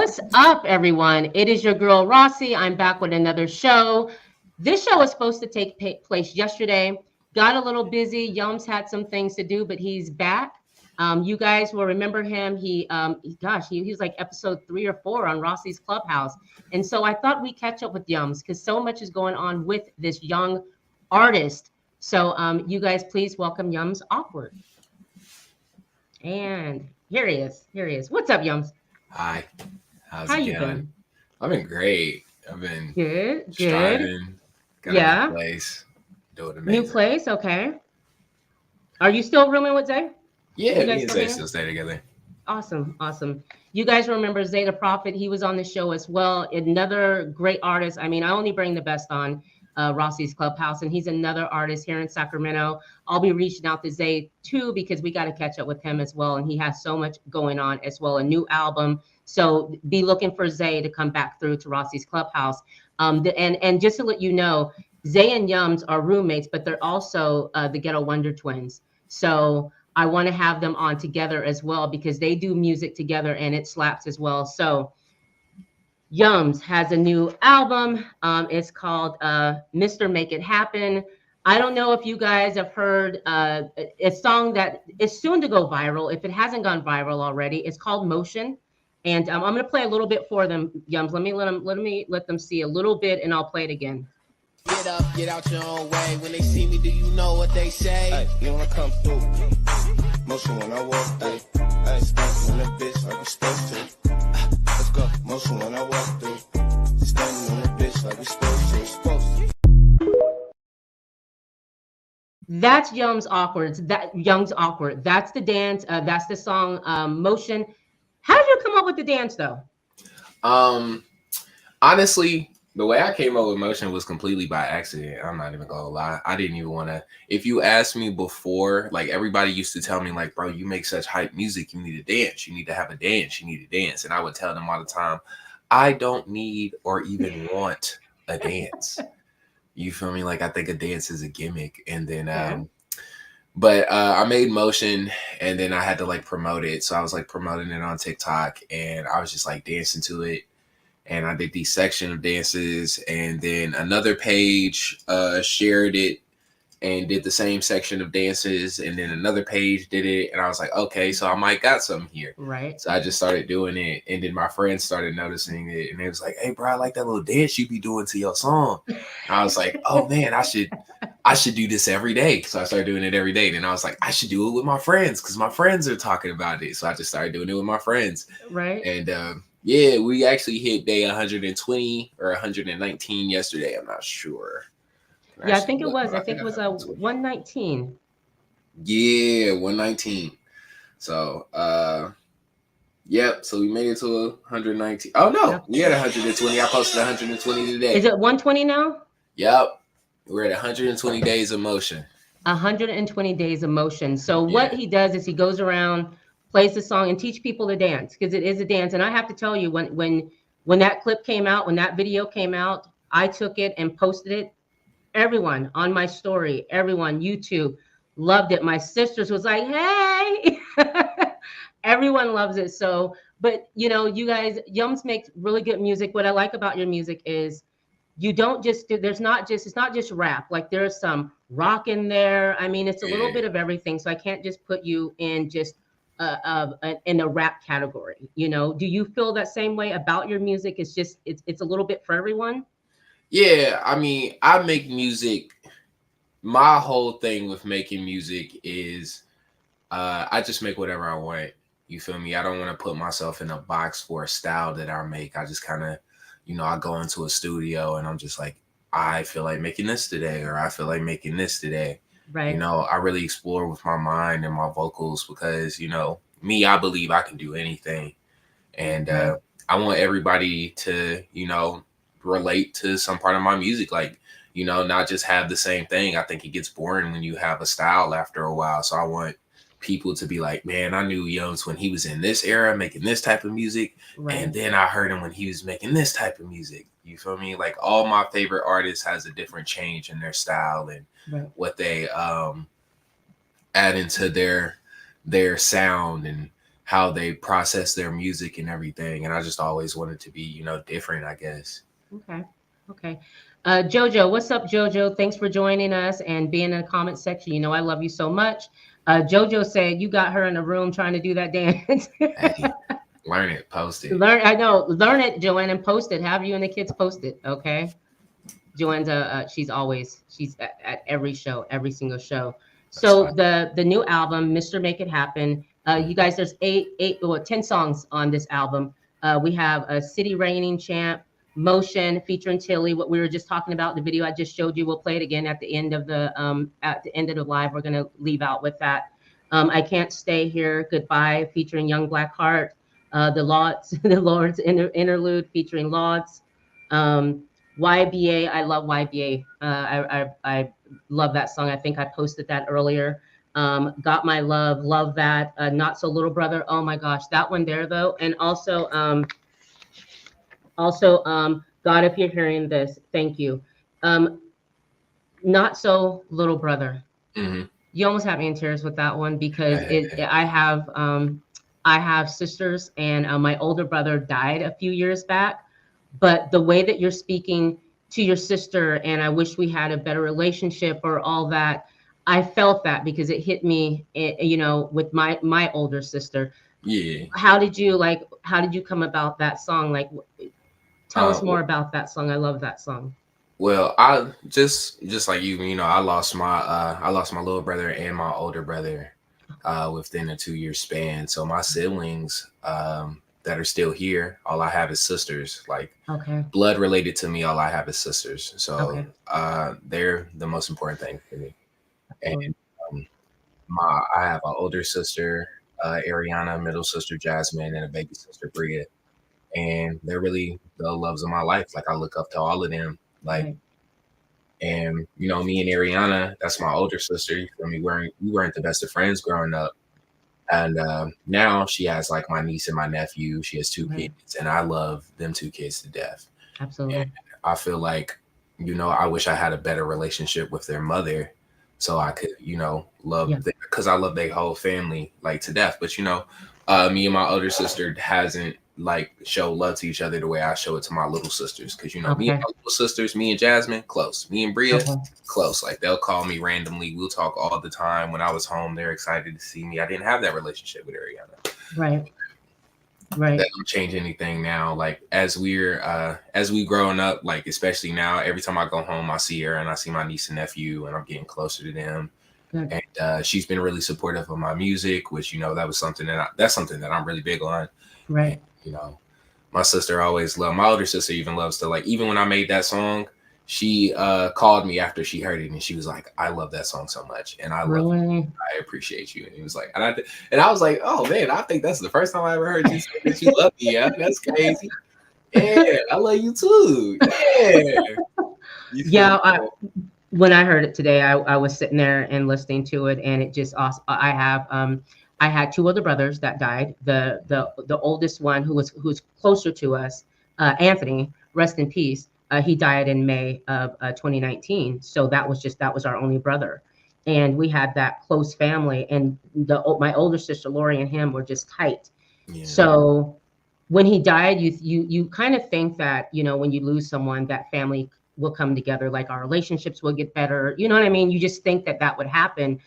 What's up, everyone? It is your girl Rossi. I'm back with another show. This show was supposed to take place yesterday. Got a little busy. Yums had some things to do, but he's back. You guys will remember him. He was like episode 3 or 4 on Rossi's Clubhouse, and so I thought we'd catch up with Yums because so much is going on with this young artist. So, you guys, please welcome Yumz Awkword. And here he is. Here he is. What's up, Yums? Hi, how's How it you going? been? I've been great. I've been Good, good. striving, got a new Yeah. place, doing New amazing. place, okay. Are you still rooming with Zay? Yeah, You me guys and still Zay hanging? still stay together. Awesome, awesome. You guys remember Zay the Prophet? He was on the show as well. Another great artist. I mean, I only bring the best on Rossi's Clubhouse, and he's another artist here in Sacramento. I'll be reaching out to Zay too because we got to catch up with him as well, and he has so much going on as well. A new album, so be looking for Zay to come back through to Rossi's Clubhouse. And just to let you know, Zay and Yums are roommates, but they're also the Ghetto Wonder Twins. So I want to have them on together as well because they do music together and it slaps as well. So Yums has a new album. It's called Mr. Make It Happen. I don't know if you guys have heard a song that is soon to go viral. If it hasn't gone viral already, it's called Motion. And I'm going to play a little bit for them, Yums. Let them see a little bit, and I'll play it again. Get up, get out your own way. When they see me, do you know what they say? Hey, you wanna come through? Motion when I walk through. Hey, stuntin' on the bitch like we supposed to. Let's go. Motion when I walk through. Stuntin' on the bitch like we supposed to. That's Yumz Awkward. Yumz Awkward. That's the dance. That's the song Motion. How did you come up with the dance though? Honestly, the way I came up with Motion was completely by accident. I'm not even gonna lie. I didn't even want to. If you asked me before, like everybody used to tell me, like, bro, you make such hype music. You need to dance. You need to have a dance. You need to dance. And I would tell them all the time, I don't need or even want a dance. You feel me? Like I think a dance is a gimmick. And then but I made Motion and then I had to like promote it. So I was like promoting it on TikTok and I was just like dancing to it. And I did these section of dances and then another page shared it and did the same section of dances. And then another page did it. And I was like, okay, so I might got something here. Right. So I just started doing it. And then my friends started noticing it. And they was like, hey, bro, I like that little dance you be doing to your song. And I was like, oh, man, I should do this every day. So I started doing it every day. And I was like, I should do it with my friends because my friends are talking about it. So I just started doing it with my friends. Right. And yeah, we actually hit day 120 or 119 yesterday. I'm not sure. Yeah, I think it was 119. Yeah, 119. So yep. So we made it to 119. Oh no, we had 120. I posted 120 today. Is it 120 now? Yep. We're at 120 days of motion. 120 days of motion. So what he does is he goes around, plays the song, and teach people to dance because it is a dance. And I have to tell you, when that clip came out, when that video came out, I took it and posted it. Everyone on my story, everyone, YouTube loved it. My sisters was like, hey, everyone loves it. So, but you know, you guys, Yums makes really good music. What I like about your music is you don't just do, it's not just rap. Like there's some rock in there. I mean, it's a little bit of everything. So I can't just put you in just in a rap category. You know, do you feel that same way about your music? It's a little bit for everyone. Yeah, I mean, I make music. My whole thing with making music is I just make whatever I want. You feel me? I don't want to put myself in a box for a style that I make. I just kind of, I go into a studio and I'm just like, I feel like making this today, or I feel like making this today. Right. I really explore with my mind and my vocals because, me, I believe I can do anything. And I want everybody to, relate to some part of my music. Like, not just have the same thing. I think it gets boring when you have a style after a while. So I want people to be like, man, I knew Yumz when he was in this era making this type of music. Right. And then I heard him when he was making this type of music. You feel me? Like all my favorite artists has a different change in their style and what they add into their sound and how they process their music and everything. And I just always wanted to be, you know, different, I guess. Okay. Okay. Jojo, what's up, Jojo? Thanks for joining us and being in the comment section. You know, I love you so much. Jojo said you got her in the room trying to do that dance. Hey, learn it, post it. I know, learn it, Joanne, and post it. Have you and the kids post it, okay? Joanne's she's at every show, every single show. So the new album, Mr. Make It Happen. You guys, there's 10 songs on this album. We have a City Reigning Champ, Motion featuring Tilly, what we were just talking about, the video I just showed you. We'll play it again at the end of the live. We're gonna leave out with that. I Can't Stay Here, Goodbye featuring Young Blackheart. The Lord's interlude featuring Lauds. YBA, I love YBA. I love that song. I think I posted that earlier. Got My Love that. Not So Little Brother, oh my gosh, that one there though. And also, God, if you're hearing this, thank you. Not So Little Brother. Mm-hmm. You almost have me in tears with that one because I have sisters, and my older brother died a few years back. But the way that you're speaking to your sister, and I wish we had a better relationship or all that, I felt that because it hit me, you know, with my older sister. Yeah. How did you come about that song? Like, tell us more about that song. I love that song. Well, I just like you know, I lost my little brother and my older brother within a 2-year span. So my siblings that are still here, all I have is sisters. Like, blood related to me, all I have is sisters. So they're the most important thing for me. And I have an older sister, Ariana, middle sister Jasmine, and a baby sister Bria. And they're really the loves of my life. Like, I look up to all of them. Like, and you know, me and Ariana, that's my older sister. I mean, we weren't the best of friends growing up. And now she has like my niece and my nephew. She has 2 kids, and I love them 2 kids to death. Absolutely. And I feel like, you know, I wish I had a better relationship with their mother, so I could, you know, love them, because I love their whole family like to death. But you know, me and my older sister hasn't like show love to each other the way I show it to my little sisters, because you know, me and my little sisters, me and Jasmine, close. Me and Bria, close. Like, they'll call me randomly. We'll talk all the time. When I was home, they're excited to see me. I didn't have that relationship with Ariana. Right. That don't change anything now. Like, as we growing up, like especially now, every time I go home, I see her and I see my niece and nephew, and I'm getting closer to them. Good. And she's been really supportive of my music, which, you know, that's something that I'm really big on. Right. And, you know, my sister always loved, my older sister even loves to, like, even when I made that song, she called me after she heard it, and she was like, I love that song so much, and I love it. I appreciate you. And he was like, and I was like, oh man, I think that's the first time I ever heard you say that you love me. Yeah, that's crazy. Yeah, I love you too. Yeah. When I heard it today, I was sitting there and listening to it, and it just awesome. I had 2 other brothers that died. The oldest one, who's closer to us, Anthony, rest in peace. He died in May of 2019. So that was our only brother, and we had that close family. And my older sister Lori and him were just tight. Yeah. So when he died, you kind of think that, you know, when you lose someone, that family will come together, like our relationships will get better. You know what I mean? You just think that would happen.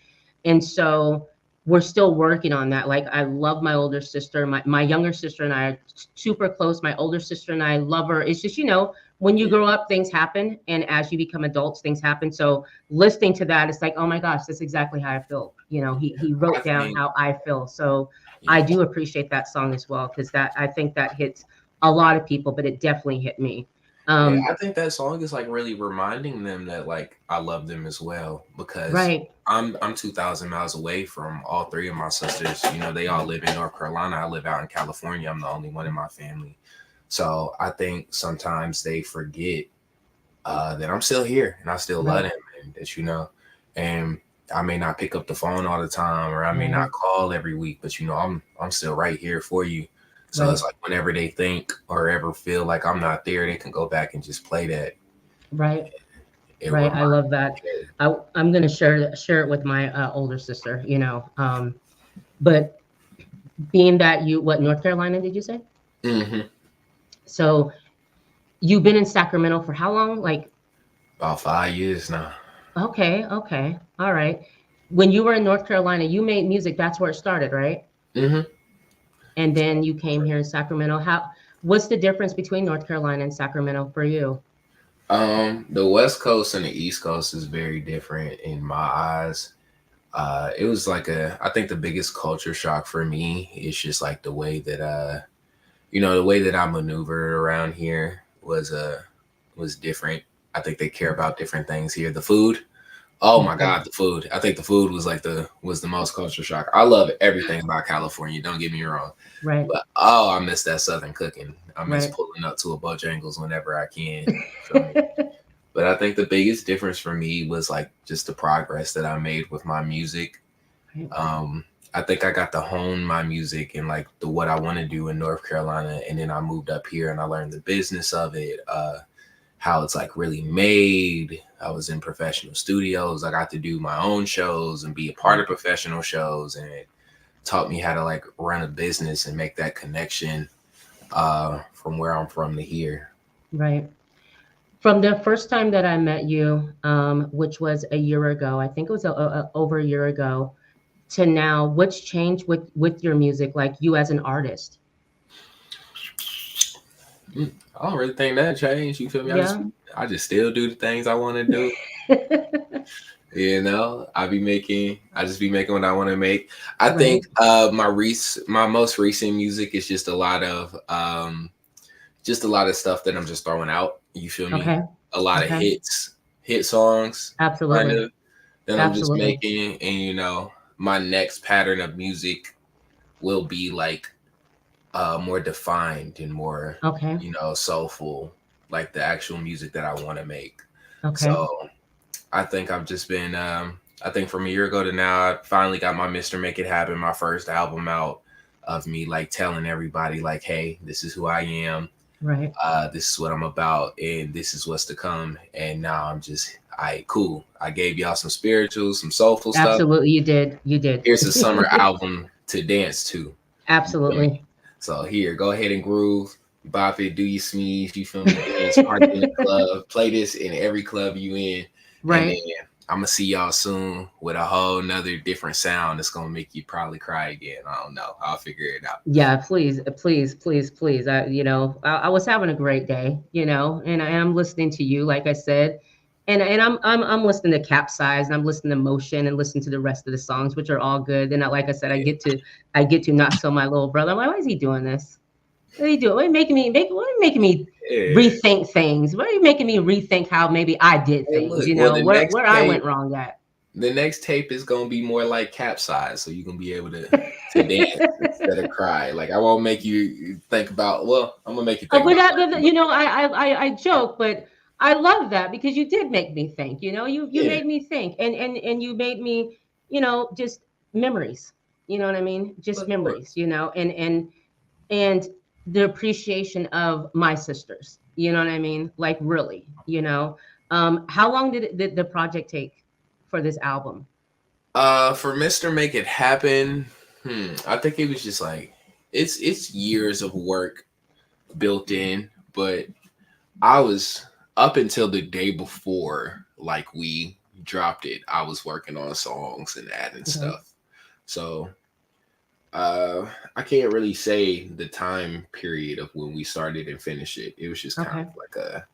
And so we're still working on that. Like, I love my older sister. My younger sister and I are super close. My older sister and I love her. It's just, you know, when you grow up, things happen. And as you become adults, things happen. So listening to that, it's like, oh my gosh, that's exactly how I feel. You know, he wrote down how I feel. So I do appreciate that song as well, because I think that hits a lot of people, but it definitely hit me. I think that song is like really reminding them that, like, I love them as well, because I'm 2,000 miles away from all 3 of my sisters. You know, they all live in North Carolina. I live out in California. I'm the only one in my family. So I think sometimes they forget that I'm still here and I still love them, and that, you know, and I may not pick up the phone all the time, or I may not call every week, but, you know, I'm still right here for you. So it's like, whenever they think or ever feel like I'm not there, they can go back and just play that. Right. I love that. I'm going to share it with my older sister, you know. But being that North Carolina, did you say? Hmm. So you've been in Sacramento for how long? Like, About 5 years now. okay, okay, all right. When you were in North Carolina, you made music. That's where it started, right? Hmm. And then you came here in Sacramento. What's the difference between North Carolina and Sacramento for you? The West Coast and the East Coast is very different in my eyes. It was like I think the biggest culture shock for me is just like the way that the way that I maneuvered around here was different. I think they care about different things here. The food, oh my Okay. God, the food. I think the food was like the most culture shock. I love everything about California. Don't get me wrong, Right, but oh, I miss that Southern cooking. I miss right. pulling up to a Bojangles whenever I can. Feel me? But I think the biggest difference for me was like just the progress that I made with my music. Right. I think I got to hone my music and like what I want to do in North Carolina, and then I moved up here and I learned the business of it, how it's like really made. I was in professional studios. I got to do my own shows and be a part of professional shows, and it taught me how to like run a business and make that connection from where I'm from to here. Right. From the first time that I met you, which was a year ago, I think it was over a year ago, to now, what's changed with your music, like you as an artist? I don't really think that changed. You feel me? Yeah. I just still do the things I want to do. I just be making what I want to make. I Right. think my most recent music is just a lot of stuff that I'm just throwing out. You feel me? Okay. A lot of Okay. hit songs, kind Absolutely. of, that I'm just Absolutely. making. And my next pattern of music will be like more defined and more, Okay. soulful, like the actual music that I want to make. Okay. So I think I've just been I think from a year ago to now, I finally got my Mr. Make It Happen, my first album out, of me like telling everybody like, hey, this is who I am. Right. This is what I'm about, and this is what's to come. And now I'm just, all right, cool. I gave y'all some spiritual, some soulful stuff. Absolutely. You did. You did. Here's a summer album to dance to. You feel me? Absolutely. So here, go ahead and groove, bop it, do your sneeze, you feel me? Dance, party in the club, play this in every club you in, and then Right. I'm gonna see y'all soon with a whole nother different sound that's gonna make you probably cry again. I don't know. I'll figure it out. Yeah, please, please, please, please. I was having a great day, and I am listening to you, like I said, and I'm listening to Capsize, and I'm listening to Motion, and listening to the rest of the songs, which are all good. And like I said, I get to not so my little brother. I'm like, why is he doing this? What are you doing? What are you making me Yeah. rethink things? What are you making me rethink how maybe I did Hey, things? look. Well, Where I went wrong at. the next tape is gonna be more like Capsize, so you can be able to dance instead of cry. Like I won't make you think about. Well, I'm gonna make you think But about. I joke, but I love that because you did make me think. You Yeah. made me think, and you made me, just memories. You know what I mean? Just Of memories. course. And the appreciation of my sisters. You know what I mean? Like really. How long did the project take for this album? For Mr. Make It Happen, I think it was just like it's years of work built in, but I was up until the day before, like we dropped it, I was working on songs and adding Okay. stuff. So I can't really say the time period of when we started and finished it. It was just kind Okay. of like a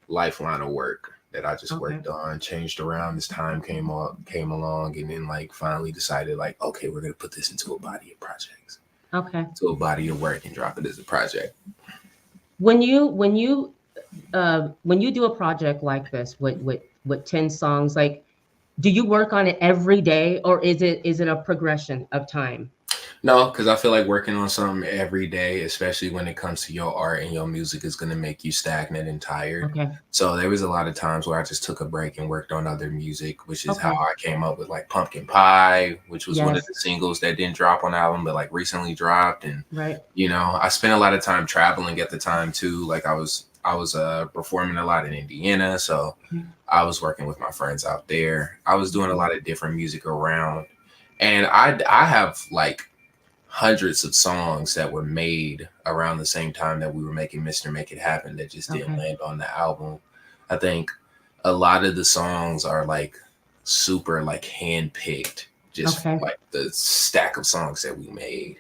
lifeline of work that I just Okay. worked on, changed around as time came along, and then like finally decided like, okay, we're gonna put this into a body of projects, Okay. to a body of work, and drop it as a project. When you do a project like this with 10 songs, like, do you work on it every day, or is it a progression of time? No, because I feel like working on something every day, especially when it comes to your art and your music, is going to make you stagnant and tired. Okay. So there was a lot of times where I just took a break and worked on other music, which is how Okay. I came up with like Pumpkin Pie, which was one of Yes. the singles that didn't drop on the album, but like recently dropped. And Right. I spent a lot of time traveling at the time too. Like I was performing a lot in Indiana, so Okay. I was working with my friends out there. I was doing a lot of different music around, and I have like hundreds of songs that were made around the same time that we were making Mr. Make It Happen that just didn't Okay. land on the album. I think a lot of the songs are like super like handpicked, just Okay. like the stack of songs that we made.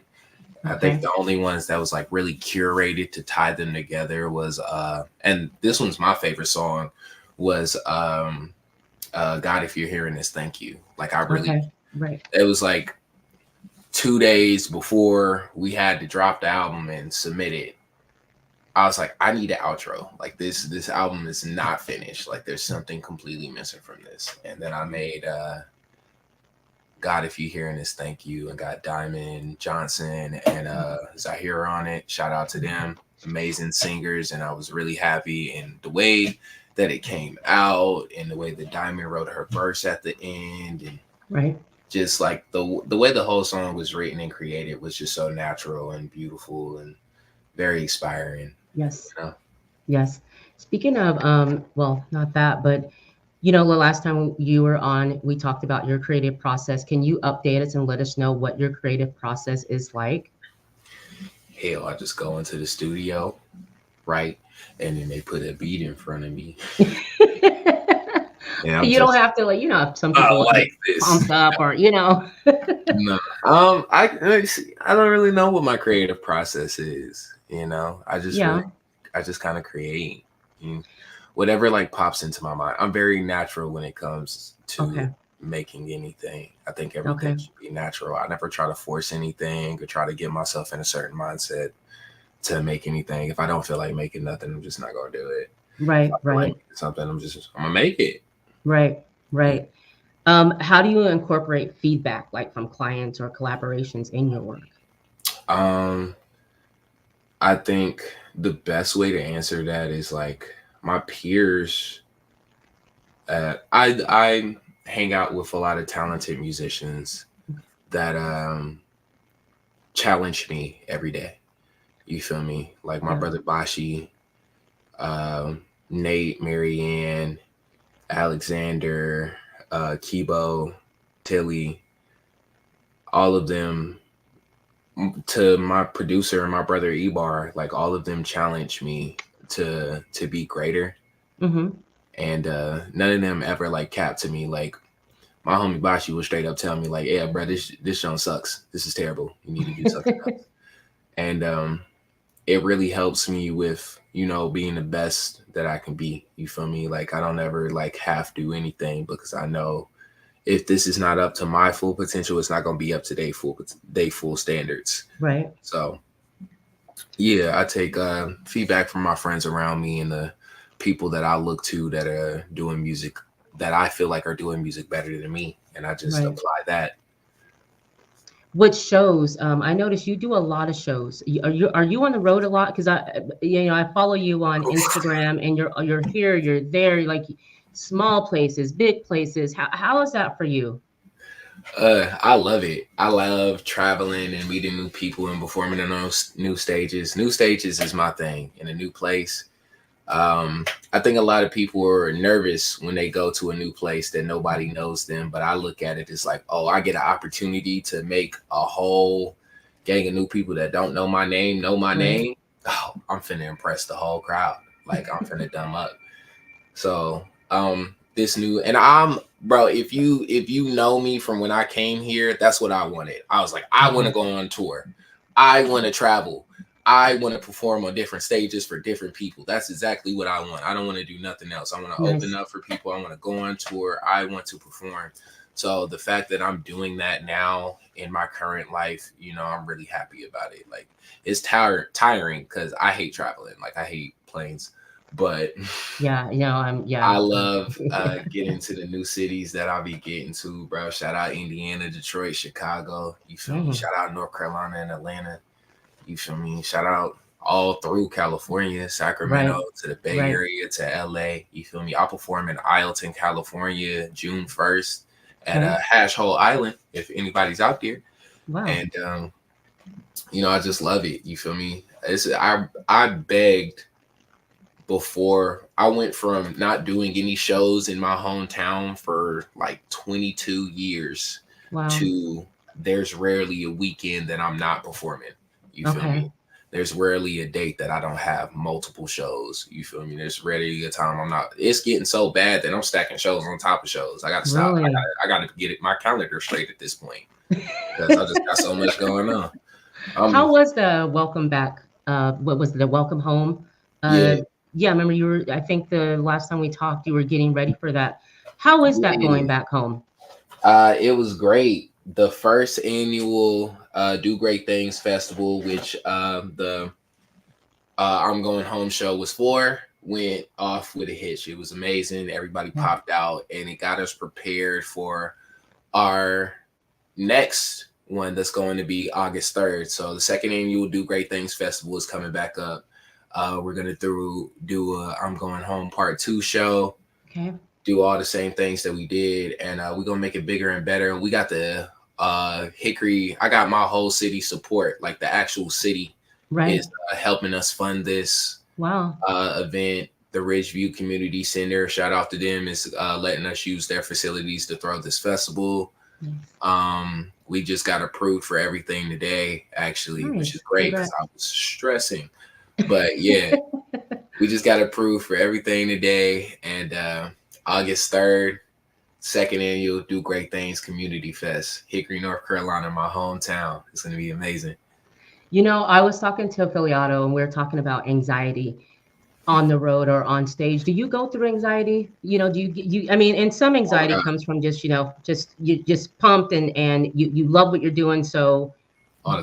I Okay. think the only ones that was like really curated to tie them together was and this one's my favorite song was God, if you're hearing this, thank you. Like I really Okay. Right. it was like 2 days before we had to drop the album and submit it. I was like, I need an outro. Like this album is not finished. Like there's something completely missing from this. And then I made God, if you hearing this, thank you, and got Diamond Johnson and Zahira on it. Shout out to them. Amazing singers, and I was really happy. And the way that it came out and the way that Diamond wrote her verse at the end and Right. just like the way the whole song was written and created was just so natural and beautiful and very inspiring. Yes. You know? Yes. Speaking of, well, not that, but the last time you were on, we talked about your creative process. Can you update us and let us know what your creative process is like? Hell, I just go into the studio, right? And then they put a beat in front of me. And You don't have to, like, some people like this. pumped up or, No. I don't really know what my creative process is. I just kind of create whatever like pops into my mind. I'm very natural when it comes to making anything. I think everything should be natural. I never try to force anything or try to get myself in a certain mindset to make anything. If I don't feel like making nothing, I'm just not gonna do it. Right, If I feel like making something, I'm gonna make it. Right. How do you incorporate feedback, like from clients or collaborations, in your work? I think the best way to answer that is like my peers. I hang out with a lot of talented musicians that challenge me every day. You feel me? Like my brother Bashi, Nate, Marianne, Alexander, Kibo, Tilly, all of them, to my producer and my brother Ebar, like all of them challenge me to be greater. Mm-hmm. And none of them ever like capped to me. Like my homie Bashi was straight up telling me like, yeah, bro, this song sucks. This is terrible. You need to do something else. And it really helps me with, being the best that I can be. You feel me? Like I don't ever like have to do anything because I know if this is not up to my full potential, it's not going to be up to their full standards. Right. So yeah, I take feedback from my friends around me and the people that I look to that are doing music that I feel like are doing music better than me. And I just apply that. Which shows? I noticed you do a lot of shows. Are you on the road a lot? Because I follow you on Instagram, and you're here, you're there, like small places, big places. How is that for you? I love it. I love traveling and meeting new people and performing in those new stages. New stages is my thing in a new place. I think a lot of people are nervous when they go to a new place that nobody knows them, but I look at it as like, oh, I get an opportunity to make a whole gang of new people that don't know my name, name. Oh, I'm finna impress the whole crowd. Like I'm finna dumb up. So, this new, and bro, if you know me from when I came here, that's what I wanted. I was like, I want to go on tour. I want to travel. I want to perform on different stages for different people. That's exactly what I want. I don't want to do nothing else. I want to open up for people. I want to go on tour. I want to perform. So the fact that I'm doing that now in my current life, I'm really happy about it. Like it's tiring because I hate traveling. Like I hate planes. But I love getting to the new cities that I'll be getting to, bro. Shout out Indiana, Detroit, Chicago. You feel me? Shout out North Carolina and Atlanta. You feel me? Shout out all through California, Sacramento to the Bay Area to LA. You feel me? I'll perform in Ileton, California, June 1st at Hash Hole Island, if anybody's out there. Wow. And I just love it. You feel me? I begged before. I went from not doing any shows in my hometown for like 22 years to there's rarely a weekend that I'm not performing. You feel Okay. me? There's rarely a date that I don't have multiple shows. You feel me? There's rarely a time I'm not. It's getting so bad that I'm stacking shows on top of shows. I got to stop. Really? I got to get my calendar straight at this point because I just got so much going on. How was the welcome back? What was the welcome home? Yeah. Yeah, I remember you were, I think the last time we talked, you were getting ready for that. How is that going back home? It was great. The first annual Do Great Things Festival, which the I'm Going Home show was for, went off with a hitch. It was amazing. Everybody popped out, and it got us prepared for our next one that's going to be August 3rd. So the second annual Do Great Things Festival is coming back up. We're going to do a I'm Going Home Part 2 show. Okay. Do all the same things that we did, and we're going to make it bigger and better. We got the Hickory. I got my whole city support, like the actual city is helping us fund this event. The Ridgeview Community Center, shout out to them, is letting us use their facilities to throw this festival. We just got approved for everything today, actually, which is great because I was stressing. But yeah, we just got approved for everything today. And August 3rd, second annual Do Great Things Community Fest, Hickory, North Carolina, my hometown. It's going to be amazing. You know, I was talking to Affiliato and we were talking about anxiety on the road or on stage. Do you go through anxiety? You know, do you I mean, and some anxiety comes from just, you know, you just pumped and you love what you're doing. So,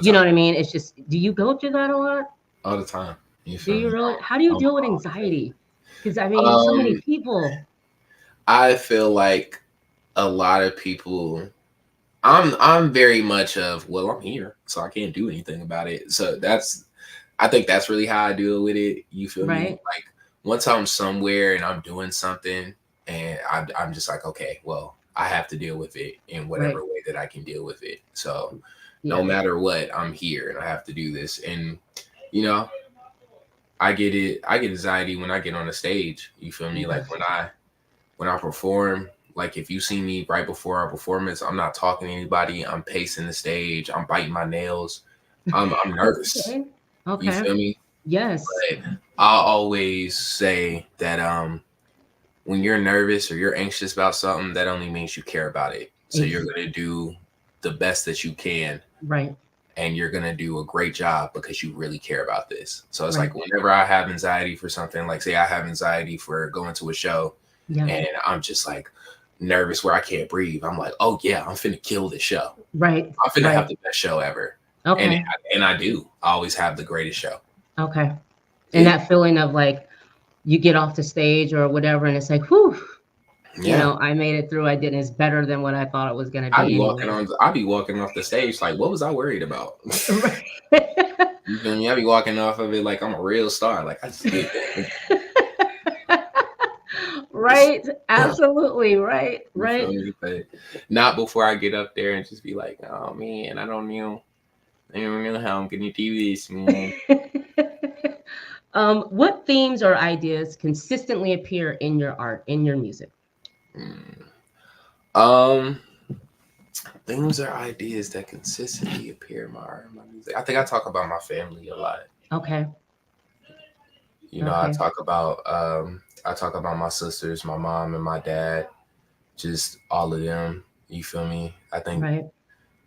you know what I mean? It's just, do you go through that a lot? All the time. Do you really? How do you deal with anxiety? Because I mean, so many people. I feel like a lot of people, I'm very much of, well, I'm here, so I can't do anything about it. So I think that's really how I deal with it. You feel me? Like once I'm somewhere and I'm doing something and I'm just like, okay, well, I have to deal with it in whatever way that I can deal with it. So no matter what, I'm here and I have to do this. And, you know, I get anxiety when I get on the stage. You feel me? Like when I perform, like if you see me right before our performance, I'm not talking to anybody. I'm pacing the stage. I'm biting my nails. I'm nervous. Okay. You feel me? Yes. But I always say that when you're nervous or you're anxious about something, that only means you care about it. So you're going to do the best that you can. Right. And you're going to do a great job because you really care about this. So it's like whenever I have anxiety for something, like say I have anxiety for going to a show and I'm just like nervous where I can't breathe. I'm like, oh yeah, I'm finna kill this show. Right. I'm finna have the best show ever. Okay. And I do. I always have the greatest show. Okay. And that feeling of like you get off the stage or whatever and it's like, whew. You know, I made it through. I did. It's better than what I thought it was going to be. I'd be walking off the stage like, what was I worried about? You feel me? I'd be walking off of it like I'm a real star. Like I just did that. Right. Absolutely. Right. Right. But not before I get up there and just be like, oh man, I don't know how I'm gonna do this, man. What themes or ideas consistently appear in your art, in your music? Things or ideas that consistently appear in my art and my music. I think I talk about my family a lot. Okay. You know, I talk about my sisters, my mom and my dad, just all of them. You feel me? I think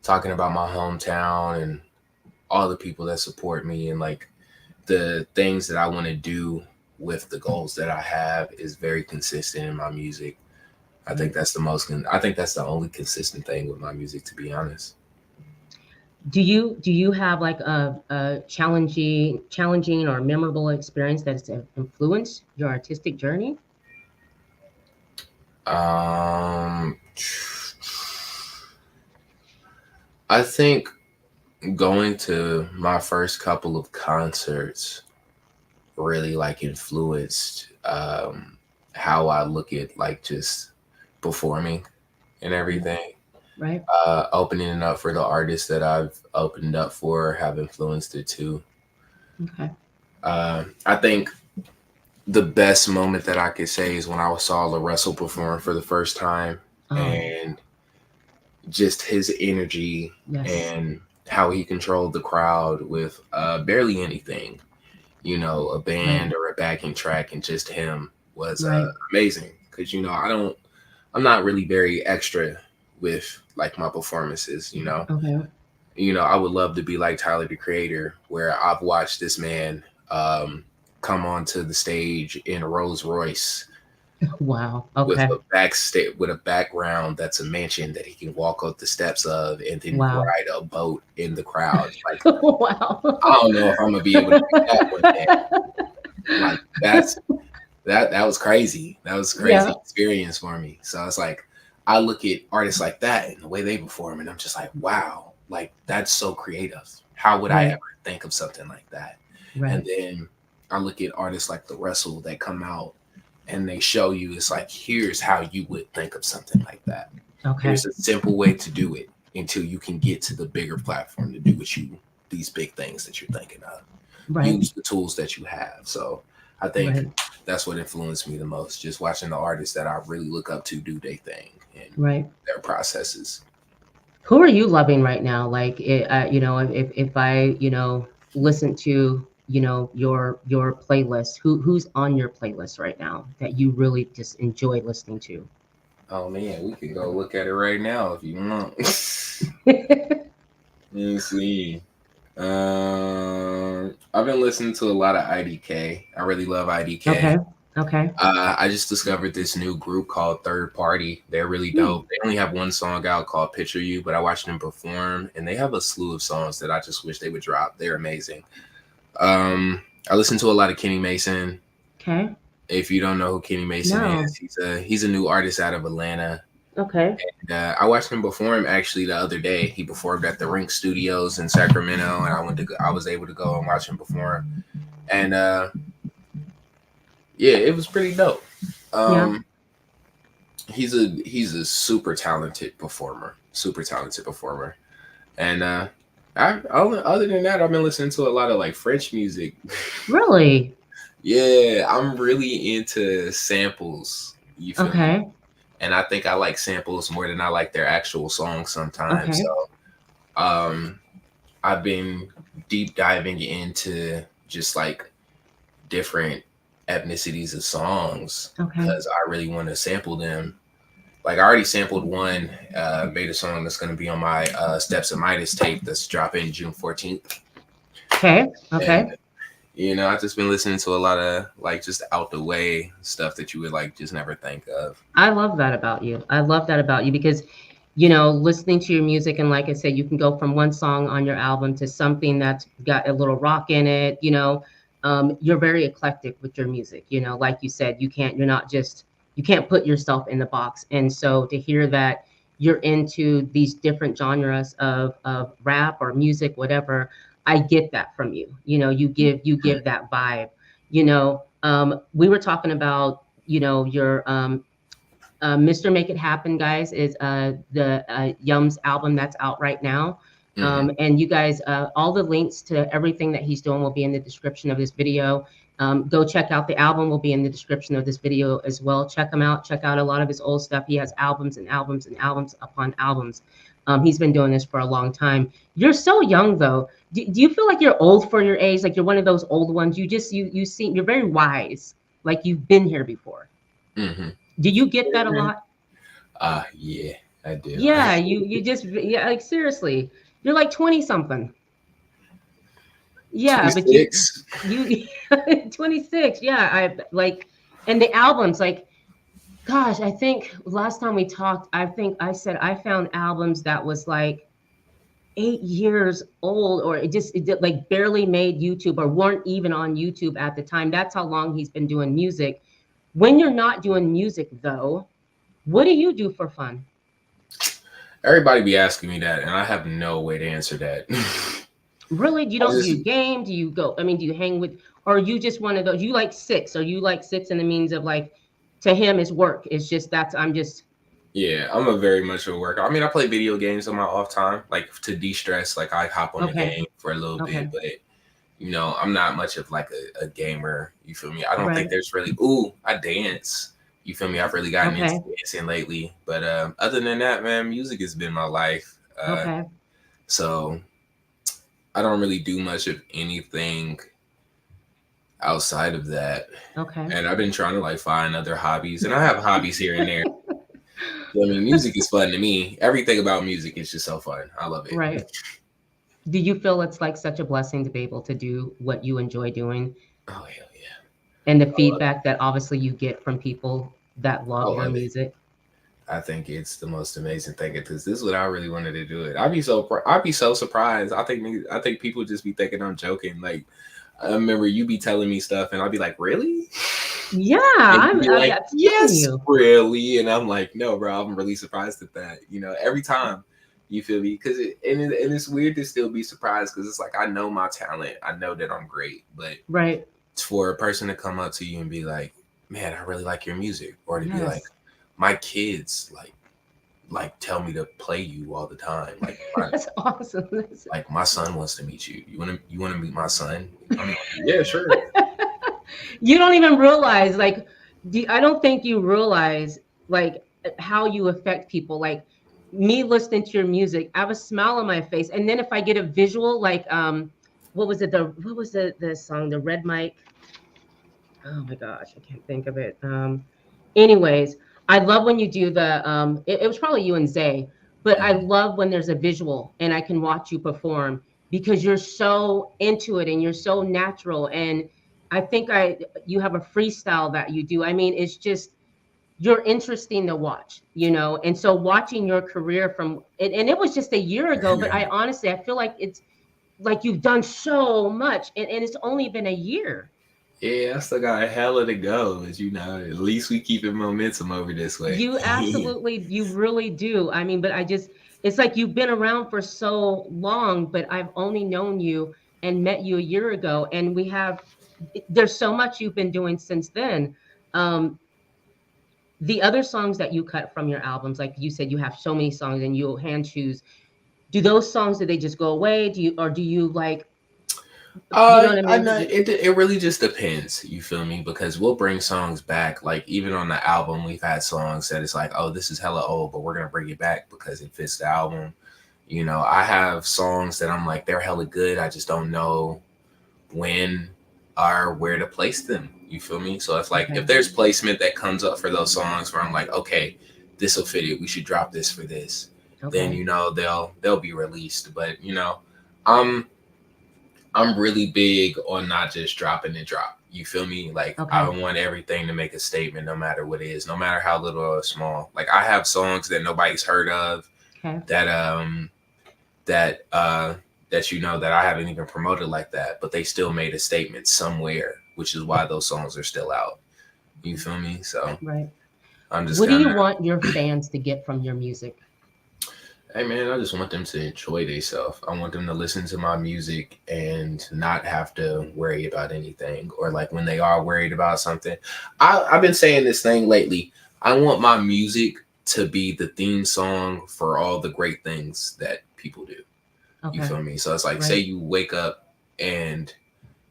talking about my hometown and all the people that support me and like the things that I want to do with the goals that I have is very consistent in my music. I think that's the only consistent thing with my music, to be honest. Do you have like a challenging or memorable experience that has influenced your artistic journey? I think going to my first couple of concerts really like influenced how I look at like just performing and everything. Right. Opening up for the artists that I've opened up for have influenced it too. Okay. I think the best moment that I could say is when I saw La Russell perform for the first time. And just his energy Yes. and how he controlled the crowd with barely anything, a Right. band or a backing track, and just him was Right. amazing. Because I'm not really very extra with like my performances. Okay. I would love to be like Tyler the Creator, where I've watched this man come onto the stage in a Rolls Royce Wow. with Okay. a background that's a mansion that he can walk up the steps of and then Wow. ride a boat in the crowd. Like, Wow. I don't know if I'm gonna be able to do that one day. Like that was crazy. That was a crazy Yeah. experience for me. So it's like I look at artists like that and the way they perform, and I'm just like, wow, like that's so creative. How would I Right. ever think of something like that? And Right. then I look at artists like the Russell that come out and they show you it's like, here's how you would think of something like that. Okay. Here's a simple way to do it until you can get to the bigger platform to do these big things that you're thinking of. Right. Use the tools that you have. So I think Right. that's what influenced me the most, just watching the artists that I really look up to do their thing and Right. their processes. Who are you loving right now? Like, if I, listen to, your playlist, who's on your playlist right now that you really just enjoy listening to? Oh man, we can go look at it right now if you want. Let's see. I've been listening to a lot of IDK. I really love IDK. Okay. Okay. I just discovered this new group called Third Party. They're really Hmm. dope. They only have one song out called Picture You, but I watched them perform, and they have a slew of songs that I just wish they would drop. They're amazing. I listen to a lot of Kenny Mason. Okay. If you don't know who Kenny Mason No. is, he's a new artist out of Atlanta. Okay. And, I watched him perform actually the other day. He performed at the Rink Studios in Sacramento, and I was able to go and watch him perform. And yeah, it was pretty dope. Yeah. He's a super talented performer, and other than that, I've been listening to a lot of like French music. Really? Yeah, I'm really into samples. You feel me? Okay. And I think I like samples more than I like their actual songs sometimes. Okay. So I've been deep diving into just like different ethnicities of songs Okay. because I really want to sample them. Like I already sampled one, made a song that's going to be on my Sbvce tape that's dropping June 14th. Okay. Okay. And, I've just been listening to a lot of like just out the way stuff that you would like just never think of. I love that about you. I love that about you because, listening to your music, and like I said, you can go from one song on your album to something that's got a little rock in it. You're very eclectic with your music. Like you said, you can't put yourself in the box. And so to hear that you're into these different genres of rap or music, whatever, I get that from you. You give that vibe. We were talking about, your Mr. Make It Happen, guys, is the Yumz album that's out right now. And you guys, all the links to everything that he's doing will be in the description of this video. Go check out the album, will be in the description of this video as well. Check him out. Check out a lot of his old stuff. He has albums and albums and albums upon albums. He's been doing this for a long time. You're so young, though. Do you feel like you're old for your age? Like you're one of those old ones? You seem, you're very wise. Like you've been here before. Mm-hmm. Do you get that a lot? Yeah, I do. Yeah, you just, yeah, like seriously, you're like 20 something. Yeah, but 26. you 26. Yeah, I like, and the albums, like, gosh, I think last time we talked, I think I said I found albums that was like 8 years old, or it like barely made YouTube or weren't even on YouTube at the time. That's how long he's been doing music. When you're not doing music, though, what do you do for fun? Everybody be asking me that, and I have no way to answer that. Really? Do you game? Do you go? I mean, do you hang with, or are you just one of those? You like six? Are you like six in the means of like, to him is work? It's just I'm just. Yeah, I'm a very much a worker. I mean, I play video games on my off time, like to de-stress. Like I hop on the game for a little bit, but I'm not much of like a gamer. You feel me? I don't think there's really. Ooh, I dance, You feel me? I've really gotten Okay. into dancing lately. But other than that, man, music has been my life. Okay. So I don't really do much of anything outside of that. Okay. And I've been trying to like find other hobbies, and I have hobbies here and there. I mean, music is fun to me. Everything about music is just so fun. I love it. Right. Do you feel it's like such a blessing to be able to do what you enjoy doing? Oh, hell yeah. And the love feedback that obviously you get from people that I love your love it. music? I think it's the most amazing thing because this is what I really wanted to do. I'd be so surprised. I think people just be thinking I'm joking. Like I remember you be telling me stuff, and I'd be like, "Really?" Yeah, And you'd be like, I'm telling "Yes, you. really." And I'm like, "No, bro, I'm really surprised at that." You know, every time. You feel me? Because and it's weird to still be surprised because it's like I know my talent, I know that I'm great, but Right. for a person to come up to you and be like, "Man, I really like your music," or to be like, Yes. "My kids like tell me to play you all the time," like That's awesome. like my son wants to meet you. You want to meet my son? I'm like, yeah, sure. You don't even realize, like, I don't think you realize, like, how you affect people. Like, me listening to your music, I have a smile on my face. And then if I get a visual, like, what was the song, the Red Mic? Oh my gosh, I can't think of it. Anyways, I love when you do it was probably you and Zay, but I love when there's a visual and I can watch you perform because you're so into it and you're so natural. And I think you have a freestyle that you do. I mean, it's just, you're interesting to watch, you know? And so watching your career and it was just a year ago, but I honestly, I feel like it's like you've done so much and it's only been a year. Yeah, I still got a hell of to go, as you know. At least we keeping momentum over this way. You really do. I mean, but it's like you've been around for so long, but I've only known you and met you a year ago. And there's so much you've been doing since then. The other songs that you cut from your albums, like you said, you have so many songs and you'll hand choose. Do those songs, do they just go away? Do you like, you know what I I mean? know it really just depends. You feel me? Because we'll bring songs back. Like even on the album, we've had songs that it's like, oh, this is hella old, but we're gonna bring it back because it fits the album. You know, I have songs that I'm like, they're hella good. I just don't know when or where to place them. You feel me? So it's like Okay. if there's placement that comes up for those songs where I'm like, okay, this will fit it. We should drop this for this. Then Okay. you know they'll be released. But you know, I'm really big on not just dropping and drop. You feel me? Like Okay. I want everything to make a statement, no matter what it is, no matter how little or small. Like I have songs that nobody's heard of, Okay. that you know that I haven't even promoted like that, but they still made a statement somewhere, which is why those songs are still out. You feel me? So Right. I'm just What do you kinda, want your fans to get from your music? hey man, I just want them to enjoy themselves. I want them to listen to my music and not have to worry about anything, or like when they are worried about something. I've been saying this thing lately. I want my music to be the theme song for all the great things that people do. You Okay. feel me? So it's like, Right. say you wake up and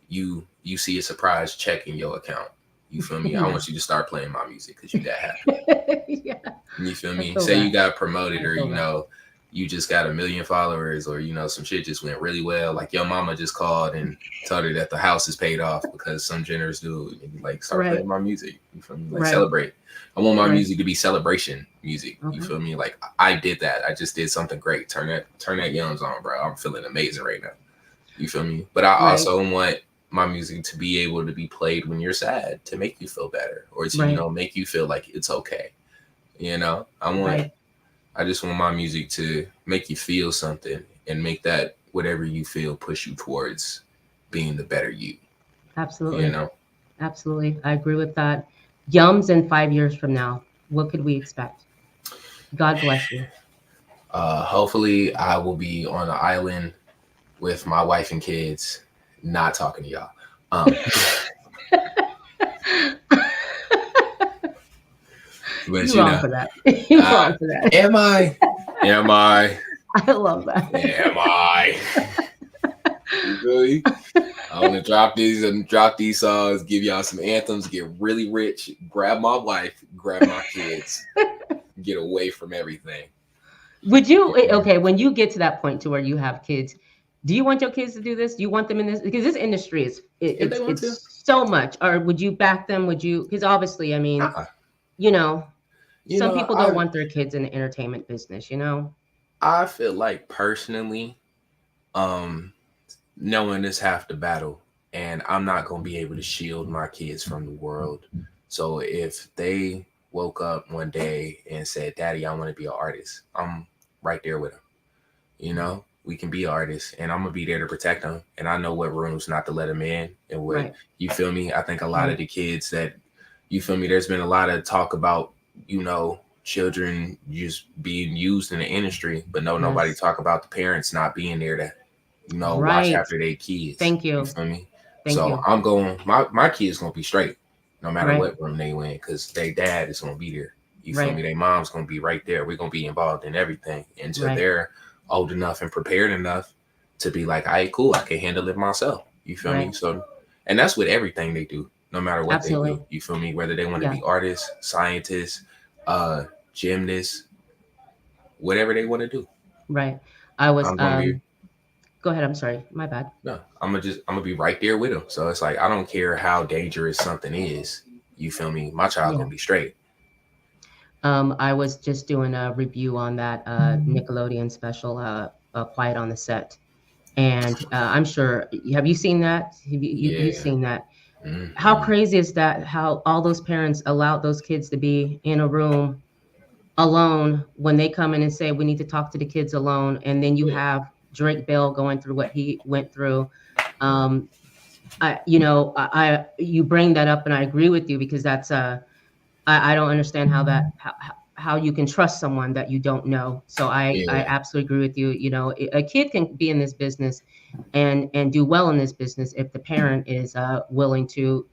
you see a surprise check in your account. You feel me? I Yeah. want you to start playing my music because you that happy. Yeah. You feel I me? feel Say that. you got promoted, I or feel you that. know, you just got 1 million followers, or you know, some shit just went really well. Like your mama just called and told her that the house is paid off because some generous dude, and you like start Right. playing my music. You feel me? Like Right. celebrate. I want my Right. music to be celebration music. Okay. You feel me? Like I did that. I just did something great. Turn that Yumz on, bro. I'm feeling amazing right now. You feel me? But I Right. also want my music to be able to be played when you're sad, to make you feel better, or to Right. you know, make you feel like it's okay. You know, Right. I just want my music to make you feel something and make that whatever you feel push you towards being the better you. Absolutely. You know, Absolutely. I agree with that. Yums in 5 years from now, what could we expect? God bless you. hopefully I will be on an island with my wife and kids, not talking to y'all. But You're you wrong know, for that. You're wrong for that. am I? Am I? I love that. Am I? You feel me? I want to drop these songs, give y'all some anthems, get really rich, grab my wife, grab my kids, get away from everything. Would you, okay, when you get to that point to where you have kids, do you want your kids to do this? Do you want them in this? Because this industry is, If they want to. it's so much. Or would you back them? Would you, because obviously, I mean, you know, some people don't want their kids in the entertainment business, you know? I feel like personally, knowing this half the battle, and I'm not going to be able to shield my kids from the world. So if they woke up one day and said, Daddy, I want to be an artist, I'm right there with them. You know, we can be artists, and I'm going to be there to protect them. And I know what rooms not to let them in and what, you feel me? I think a lot of the kids that, you feel me, there's been a lot of talk about, you know, children just being used in the industry, but nobody talk about the parents not being there to, you know, watch after their kids. Thank you. You feel me? I'm going, my kids going to be straight no matter what room they in, because their dad is going to be there. You feel me? Their mom's going to be right there. We're going to be involved in everything until they're old enough and prepared enough to be like, all right, cool, I can handle it myself. You feel me? So, and that's with everything they do, no matter what they do. You feel me? Whether they want to be artists, scientists, gymnasts, whatever they want to do. Right. I was, go ahead. I'm sorry. My bad. No, I'm gonna be right there with them. So it's like, I don't care how dangerous something is. You feel me? My child gonna be straight. I was just doing a review on that Nickelodeon special, Quiet on the Set. And I'm sure, have you seen that? You've seen that. Mm-hmm. How crazy is that? How all those parents allowed those kids to be in a room alone when they come in and say, we need to talk to the kids alone. And then you have Drake Bell going through what he went through. You bring that up, and I agree with you, because that's I don't understand how you can trust someone that you don't know. So I absolutely agree with you. You know, a kid can be in this business and do well in this business if the parent is willing to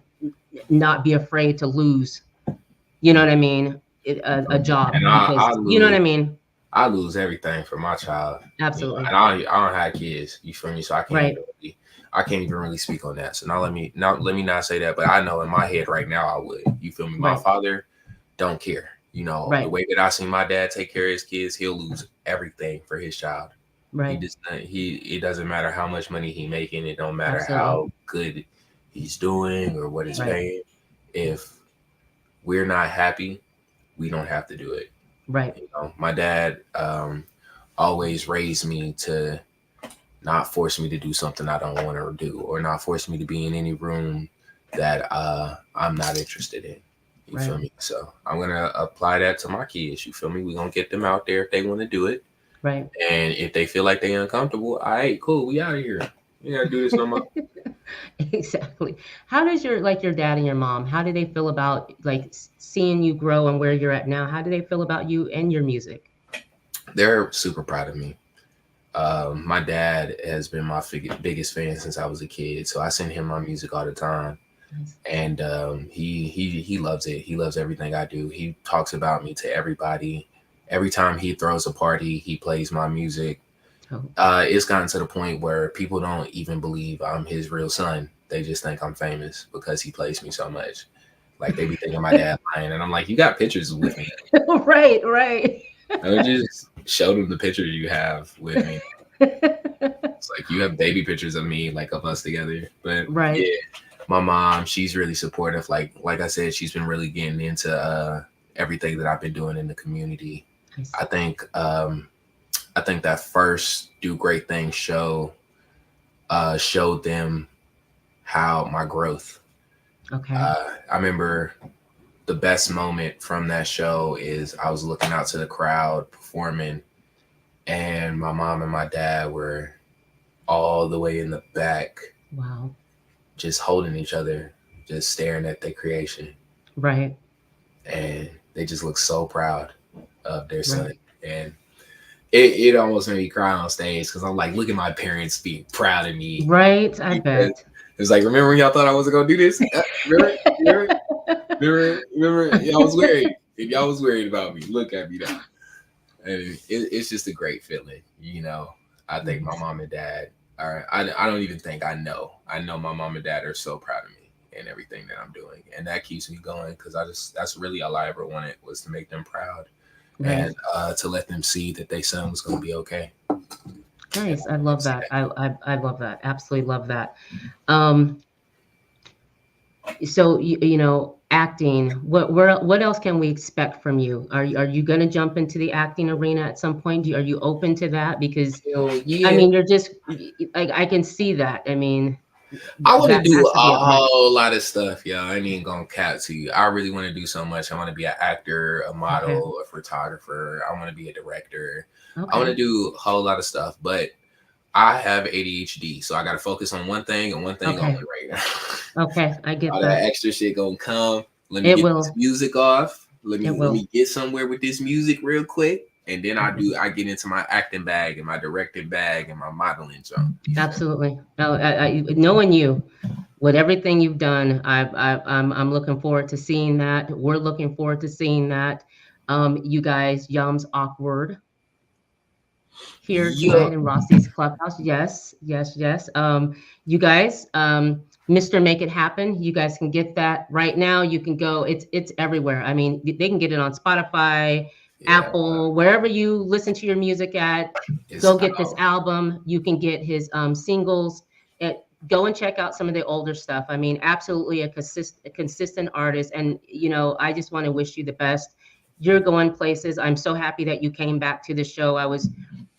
not be afraid to lose. You know what I mean? A job. Because, you know what I mean? I lose everything for my child. Absolutely. You know, and I don't have kids. You feel me? So I can't even really speak on that. So let me not say that. But I know in my head right now I would. You feel me? My father don't care. You know, the way that I see my dad take care of his kids, he'll lose everything for his child. Right. It doesn't matter how much money he making. It don't matter how good he's doing or what he's paying. If we're not happy, we don't have to do it. Right. You know, my dad always raised me to not force me to do something I don't want to do, or not force me to be in any room that I'm not interested in. You feel me? So I'm going to apply that to my kids. You feel me? We're going to get them out there if they want to do it. Right. And if they feel like they're uncomfortable, all right, cool. We out of here. We got to do this no more. Exactly. How does your dad and your mom, how do they feel about like seeing you grow and where you're at now? How do they feel about you and your music? They're super proud of me. My dad has been my biggest fan since I was a kid. So I send him my music all the time. Nice. And he loves it. He loves everything I do. He talks about me to everybody. Every time he throws a party, he plays my music. It's gotten to the point where people don't even believe I'm his real son. They just think I'm famous because he plays me so much. Like, they be thinking my dad lying, and I'm like, you got pictures with me. Right. I would just show them the pictures you have with me. It's like, you have baby pictures of me, like of us together. But yeah, my mom, she's really supportive. Like I said, she's been really getting into everything that I've been doing in the community. I think that first Do Great Things show showed them how my growth. Okay. I remember the best moment from that show is I was looking out to the crowd performing, and my mom and my dad were all the way in the back. Wow. Just holding each other, just staring at their creation. Right. And they just look so proud of their son. And it almost made me cry on stage, because I'm like, look at my parents being proud of me. Right. I bet. It's like, remember when y'all thought I wasn't going to do this? Remember? Y'all was worried. If y'all was worried about me, look at me now. And it's just a great feeling. You know, I think my mom and dad All right. I don't even think I know. I know my mom and dad are so proud of me and everything that I'm doing. And that keeps me going because that's really all I ever wanted was to make them proud Right. and to let them see that their son was going to be okay. Nice. I love that. I love that. Absolutely love that. Um, so you know, acting. What else can we expect from you? Are you going to jump into the acting arena at some point? Are you open to that? Because Hell I yeah. mean, you're just I can see that. I mean, I want to that do has to be a a heart. whole lot of stuff, yo. I ain't even gonna cap to you. I really want to do so much. I want to be an actor, a Okay. model, a photographer. I want to be a director. I want to Okay. do a whole lot of stuff, but I have ADHD, so I got to focus on one thing and one thing only Okay. right now. Okay. I get All that that. extra shit gonna come. Let me It get this will. music off. It Let will. me get somewhere with this music real quick, and then Okay. I get into my acting bag and my directing bag and my modeling jump. You feel me? Absolutely. No, knowing you, with everything you've done, I'm looking forward to seeing that. We're looking forward to seeing that. You guys, Yumz Awkward here Yeah. tonight in Rossi's Clubhouse. Yes, yes, yes. You guys, Mr. Make It Happen. You guys can get that right now. You can go. It's everywhere. I mean, they can get it on Spotify, Yeah. Apple, wherever you listen to your music at. It's Go get this out. album. You can get his singles. Go and check out some of the older stuff. I mean, absolutely a consistent artist. And you know, I just want to wish you the best. You're going places. I'm so happy that you came back to the show. I was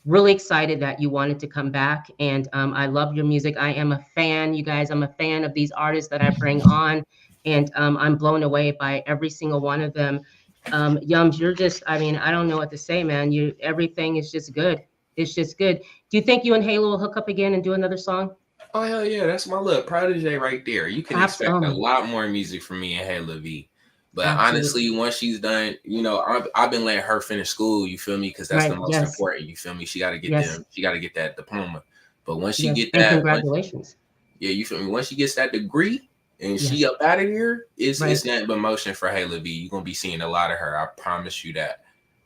really excited that you wanted to come back, and I love your music. I am a fan, you guys. I'm a fan of these artists that I bring on, and I'm blown away by every single one of them. Yums, you're just, I mean, I don't know what to say, man. You Everything is just good. It's just good. Do you think you and Halo will hook up again and do another song? Oh hell yeah, that's my little protege right there. You can expect a Absolutely. lot more music from me and Hayla V. But Absolutely. honestly, once she's done, you know, I've been letting her finish school. You feel me? Because that's the Right. most Yes. important. You feel me? She got to get Yes. them. She got to get that diploma. But once she Yes. get And that, congratulations. yeah, you feel me? Once she gets that degree and she Yes. up out of here, it's Right. nothing but motion for Hayla V. You're gonna be seeing a lot of her. I promise you that.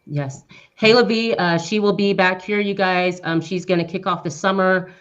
Yes. Hayla B, she will be back here, you guys. She's going to kick off the summer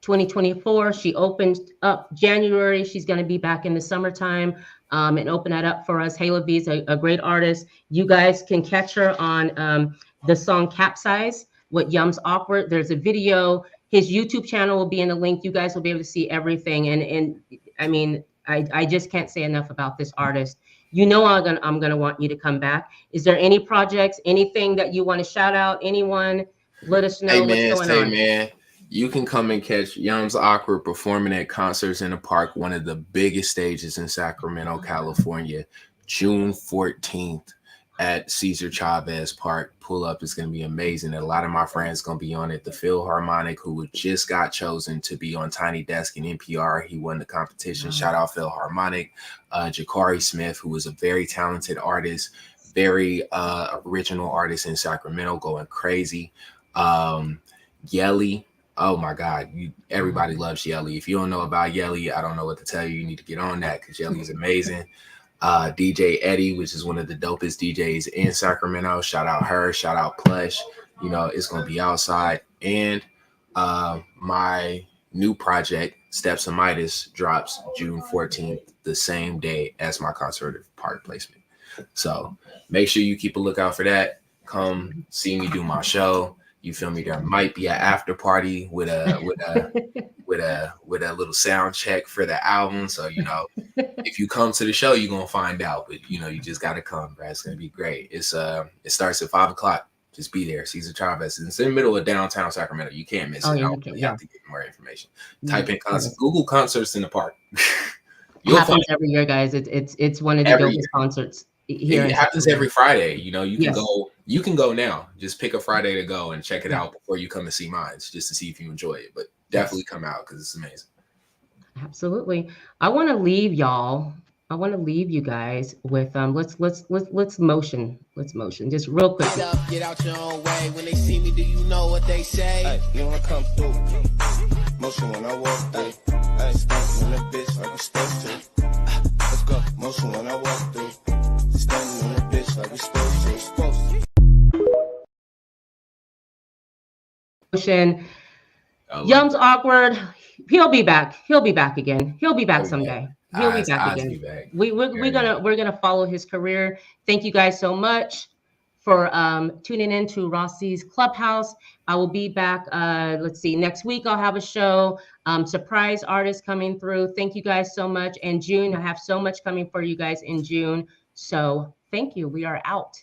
2024. She opened up January. She's going to be back in the summertime and open that up for us. Hayla B is a great artist. You guys can catch her on the song Capsize with Yumz Awkward. There's a video. His YouTube channel will be in the link. You guys will be able to see everything. And I mean, I just can't say enough about this artist. You know, I'm gonna want you to come back. Is there any projects, anything that you want to shout out? Anyone? Let us know what's going Say on. man, you can come and catch Yumz Awkward performing at Concerts in the Park, one of the biggest stages in Sacramento, California, June 14th at Cesar Chavez Park. Pull up is going to be amazing. And a lot of my friends going to be on it. The Philharmonic, who just got chosen to be on Tiny Desk and NPR. He won the competition. Shout out Philharmonic. Hickory Smith, who is a very talented artist, very original artist in Sacramento, going crazy. Yelly. Oh my God. Everybody loves Yelly. If you don't know about Yelly, I don't know what to tell you. You need to get on that because Yelly is amazing. DJ Eddie, which is one of the dopest DJs in Sacramento. Shout out her. Shout out Plush. You know, it's going to be outside. And my new project, Steps of Midas, drops June 14th, the same day as my concert park placement. So make sure you keep a lookout for that. Come see me do my show. You feel me? There might be an after party with a little sound check for the album. So you know, if you come to the show, you're gonna find out. But you know, you just gotta come, bro. It's gonna be great. It starts at 5:00. Just be there. Cesar Chavez. It's in the middle of downtown Sacramento. You can't miss it. Yeah, I you can. really Yeah. have to get more information. Type in concert. Google Concerts in the Park. It happens every year, guys. It's one of the Every dopest year. concerts here. It happens every Friday. You know, you can Yes. go. You can go now. Just pick a Friday to go and check it out before you come and see mine, just to see if you enjoy it. But definitely come out because it's amazing. Absolutely. I want to leave y'all. I want to leave you guys with let's motion. Let's motion just real quick. Get up, get out your own way. When they see me, do you know what they say? Hey, you wanna come through? Motion when I walk through. Hey, standing in the bitch like we supposed to. Let's go. Motion when I walk through. Standing in the bitch like we supposed to. Motion. I love Yumz that. Awkward, he'll be back. He'll be back again. He'll be back Oh, yeah. someday. He'll be back Eyes be again. back. We're gonna follow his career. Thank you guys so much for tuning in to Rossi's Clubhouse. I will be back. Let's see. Next week I'll have a show. Surprise artists coming through. Thank you guys so much. And June, I have so much coming for you guys in June. So thank you. We are out.